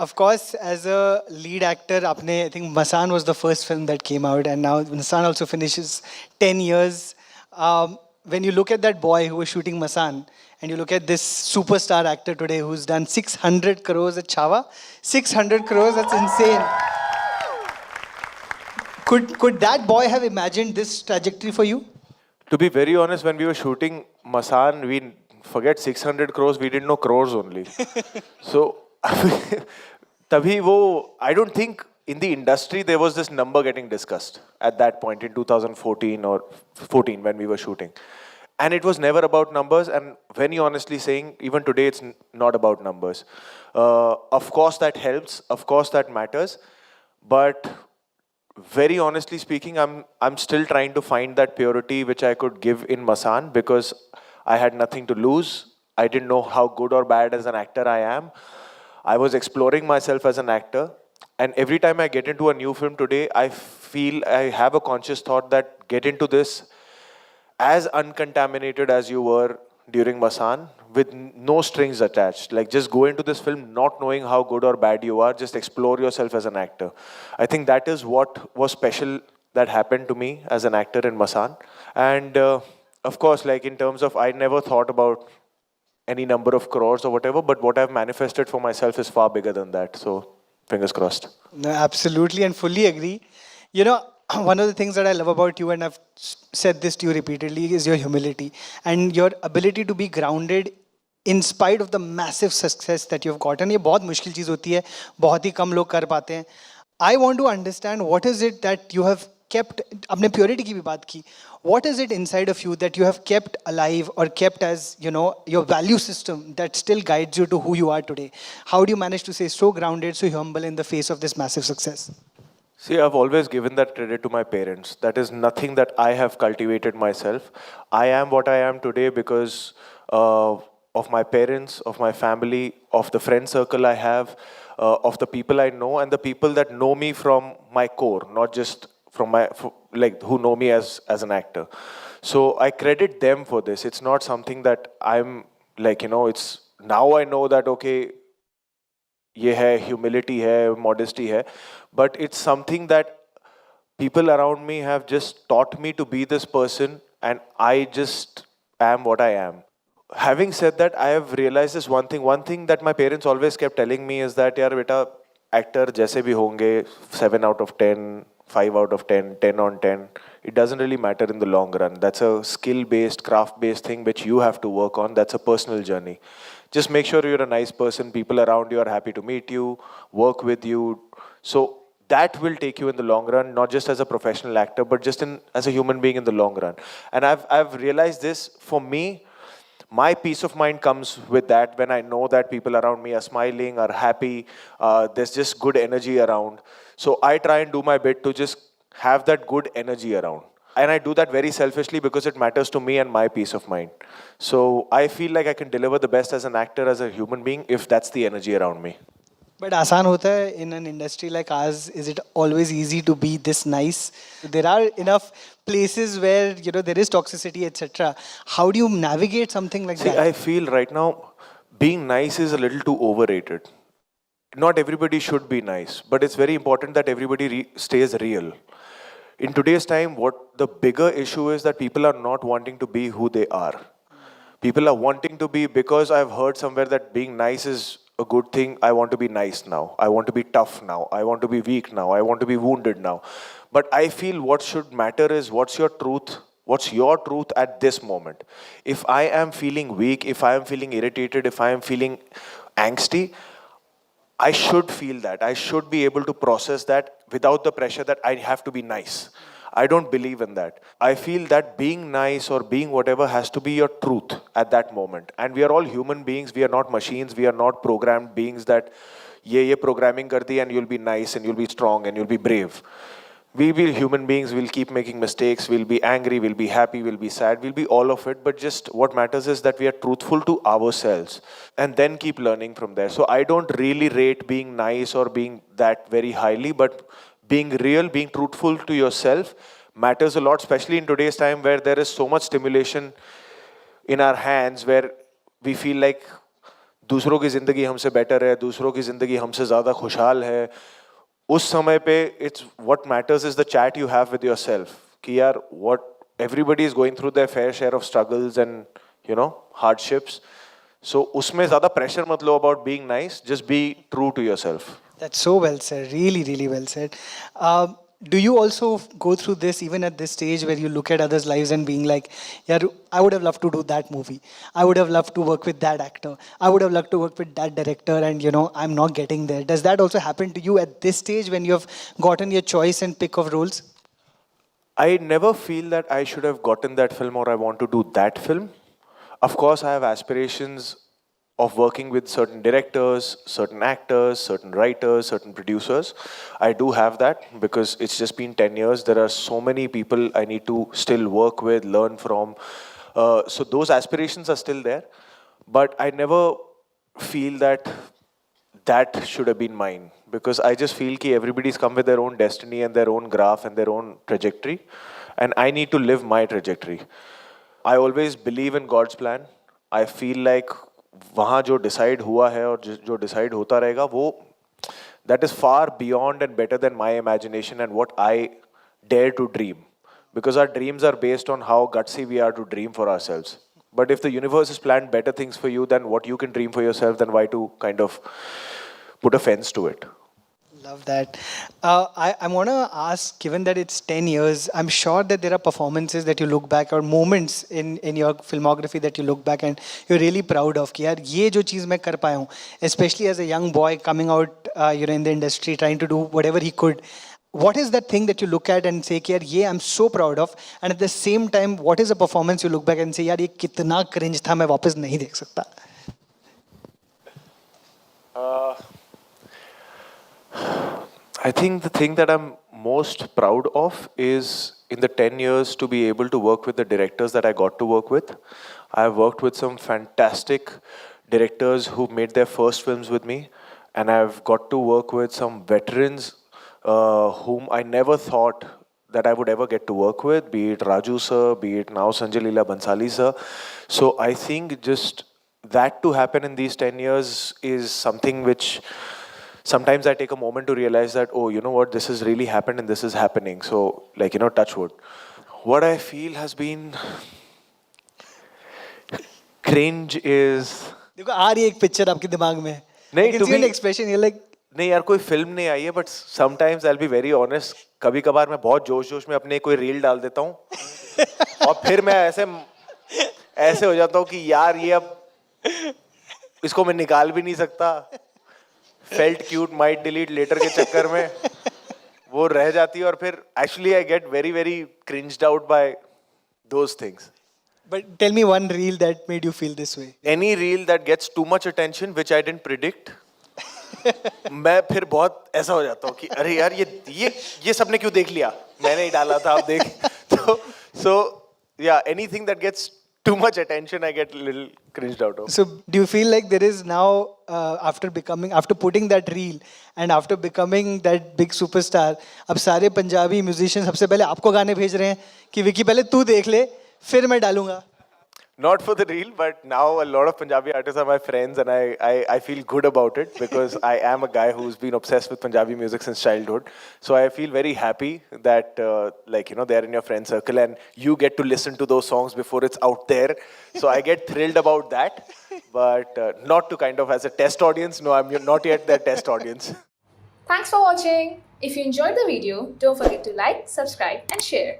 of course, as a lead actor, I think Masan was the first film that came out, and now Masan also finishes 10 years. When you look at that boy who was shooting Masan, and you look at this superstar actor today who's done 600 crores at Chava, 600 crores, that's insane. Could that boy have imagined this trajectory for you? To be very honest, when we were shooting Masan, we forget 600 crores, we didn't know crores only. So, tabhi wo, I don't think in the industry there was this number getting discussed at that point in 2014 or 14 when we were shooting. And it was never about numbers, and very honestly saying, even today it's not about numbers. Of course that helps, of course that matters, but very honestly speaking, I'm still trying to find that purity which I could give in Masan because I had nothing to lose. I didn't know how good or bad as an actor I am. I was exploring myself as an actor. And every time I get into a new film today, I feel I have a conscious thought that get into this as uncontaminated as you were during Masan, with no strings attached. Like, just go into this film not knowing how good or bad you are, just explore yourself as an actor. I think that is what was special that happened to me as an actor in Masan. And of course, like in terms of, I never thought about any number of crores or whatever, but what I've manifested for myself is far bigger than that. So, fingers crossed. No, absolutely, and fully agree. You know, one of the things that I love about you, and I've said this to you repeatedly, is your humility and your ability to be grounded in spite of the massive success that you've gotten. ये बहुत मुश्किल चीज़ होती है, बहुत ही कम लोग कर पाते हैं. I want to understand what is it that you have kept. आपने purity की भी बात की. What is it inside of you that you have kept alive or kept as, you know, your value system that still guides you to who you are today? How do you manage to stay so grounded, so humble in the face of this massive success? See, I've always given that credit to my parents. That is nothing that I have cultivated myself. I am what I am today because of my parents, of my family, of the friend circle I have, of the people I know, and the people that know me from my core, not just from my, like, who know me as an actor. So I credit them for this. It's not something that I'm like, you know, it's, now I know that, okay, ये है, humility है, modesty है, but it's something that people around me have just taught me to be this person, and I just am what I am. Having said that, I have realized this one thing that my parents always kept telling me is that, यार बेटा, actor जैसे भी होंगे, 7 out of 10, 5 out of 10, 10 on 10, it doesn't really matter in the long run. That's a skill-based, craft-based thing which you have to work on. That's a personal journey. Just make sure you're a nice person, people around you are happy to meet you, work with you. So that will take you in the long run, not just as a professional actor, but just as a human being in the long run. And I've realized this, for me, my peace of mind comes with that when I know that people around me are smiling, are happy, there's just good energy around. So I try and do my bit to just have that good energy around. And I do that very selfishly because it matters to me and my peace of mind. So I feel like I can deliver the best as an actor, as a human being, if that's the energy around me. But आसान होता है in an industry like ours? Is it always easy to be this nice? There are enough places where, you know, there is toxicity, etc. How do you navigate something like that? See, I feel right now being nice is a little too overrated. Not everybody should be nice, but it's very important that everybody stays real. In today's time, what the bigger issue is that people are not wanting to be who they are. People are wanting to be, because I've heard somewhere that being nice is a good thing, I want to be nice now. I want to be tough now. I want to be weak now. I want to be wounded now. But I feel what should matter is what's your truth? What's your truth at this moment? If I am feeling weak, if I am feeling irritated, if I am feeling angsty, I should feel that. I should be able to process that without the pressure that I have to be nice. I don't believe in that. I feel that being nice or being whatever has to be your truth at that moment. And we are all human beings. We are not machines. We are not programmed beings that ye programming kar di and you'll be nice and you'll be strong and you'll be brave. We will human beings. We'll keep making mistakes. We'll be angry. We'll be happy. We'll be sad. We'll be all of it. But just what matters is that we are truthful to ourselves and then keep learning from there. So I don't really rate being nice or being that very highly, but being real, being truthful to yourself matters a lot, especially in today's time where there is so much stimulation in our hands, where we feel like दूसरों की ज़िंदगी हमसे better है, दूसरों की ज़िंदगी हमसे ज़्यादा खुशहाल है, उस समय पे it's what matters is the chat you have with yourself कि यार what everybody is going through their fair share of struggles and you know hardships. So उसमें ज़्यादा प्रेशर मत लो about being nice, just be true to yourself. That's so well said. Really, really well said. Do you also go through this even at this stage where you look at others' lives and being like, yeah, I would have loved to do that movie. I would have loved to work with that actor. I would have loved to work with that director, and I'm not getting there. Does that also happen to you at this stage when you have gotten your choice and pick of roles? I never feel that I should have gotten that film or I want to do that film. Of course, I have aspirations of working with certain directors, certain actors, certain writers, certain producers. I do have that because it's just been 10 years. There are so many people I need to still work with, learn from. So those aspirations are still there. But I never feel that that should have been mine because I just feel that everybody's come with their own destiny and their own graph and their own trajectory. And I need to live my trajectory. I always believe in God's plan. I feel like वहाँ जो decide हुआ है और जो decide होता रहेगा वो that is far beyond and better than my imagination and what I dare to dream. Because our dreams are based on how gutsy we are to dream for ourselves. But if the universe has planned better things for you than what you can dream for yourself, then why to kind of put a fence to it? Love that. I want to ask, given that it's 10 years, I'm sure that there are performances that you look back or moments in your filmography that you look back and you're really proud of. कि यार ये जो चीज़ मैं कर पाया हूँ, especially as a young boy coming out, in the industry, trying to do whatever he could. What is that thing that you look at and say कि यार ये I'm so proud of, and at the same time, what is a performance you look back and say यार ये कितना cringe था, मैं वापस नहीं देख सकता. I think the thing that I'm most proud of is in the 10 years to be able to work with the directors that I got to work with. I've worked with some fantastic directors who made their first films with me, and I've got to work with some veterans whom I never thought that I would ever get to work with, be it Raju sir, be it now Sanjay Leela Bansali sir. So I think just that to happen in these 10 years is something which sometimes I take a moment to realize that, oh, you know what, this has really happened and this is happening. So, like, touch wood. What I feel has been cringe is... देखो आ रही है एक picture आपके दिमाग में. नहीं, to me... expression, you're like... नहीं यार, कोई फिल्म नहीं आई है, but sometimes I'll be very honest. कभी कभार मैं बहुत जोश में अपने कोई रील डाल देता हूँ और फिर मैं ऐसे हो जाता हूँ कि यार ये अब इसको मैं निकाल भी नहीं सकता. Felt cute, might delete later के चक्कर में वो रह जाती है और फिर actually I get very very cringed out by those things. But tell me one reel that made you feel this way. Any reel that gets too much attention which I didn't predict, मैं फिर बहुत ऐसा हो जाता हूँ कि अरे यार ये सबने क्यों देख लिया, मैंने ही डाला था, आप देख. So yeah, anything that gets too much attention, I get a little cringed out of. So do you feel like there is now, after putting that reel and after becoming that big superstar, अब सारे Punjabi musicians सबसे पहले आपको गाने भेज रहे हैं कि विकी पहले तू देख ले, फिर मैं डालूंगा? Not for the reel, but now a lot of Punjabi artists are my friends and I feel good about it because I am a guy who's been obsessed with Punjabi music since childhood. So I feel very happy that they're in your friend circle and you get to listen to those songs before it's out there. So I get thrilled about that, but not to kind of as a test audience. No, I'm not yet their test audience. Thanks for watching. If you enjoyed the video, don't forget to like, subscribe and share.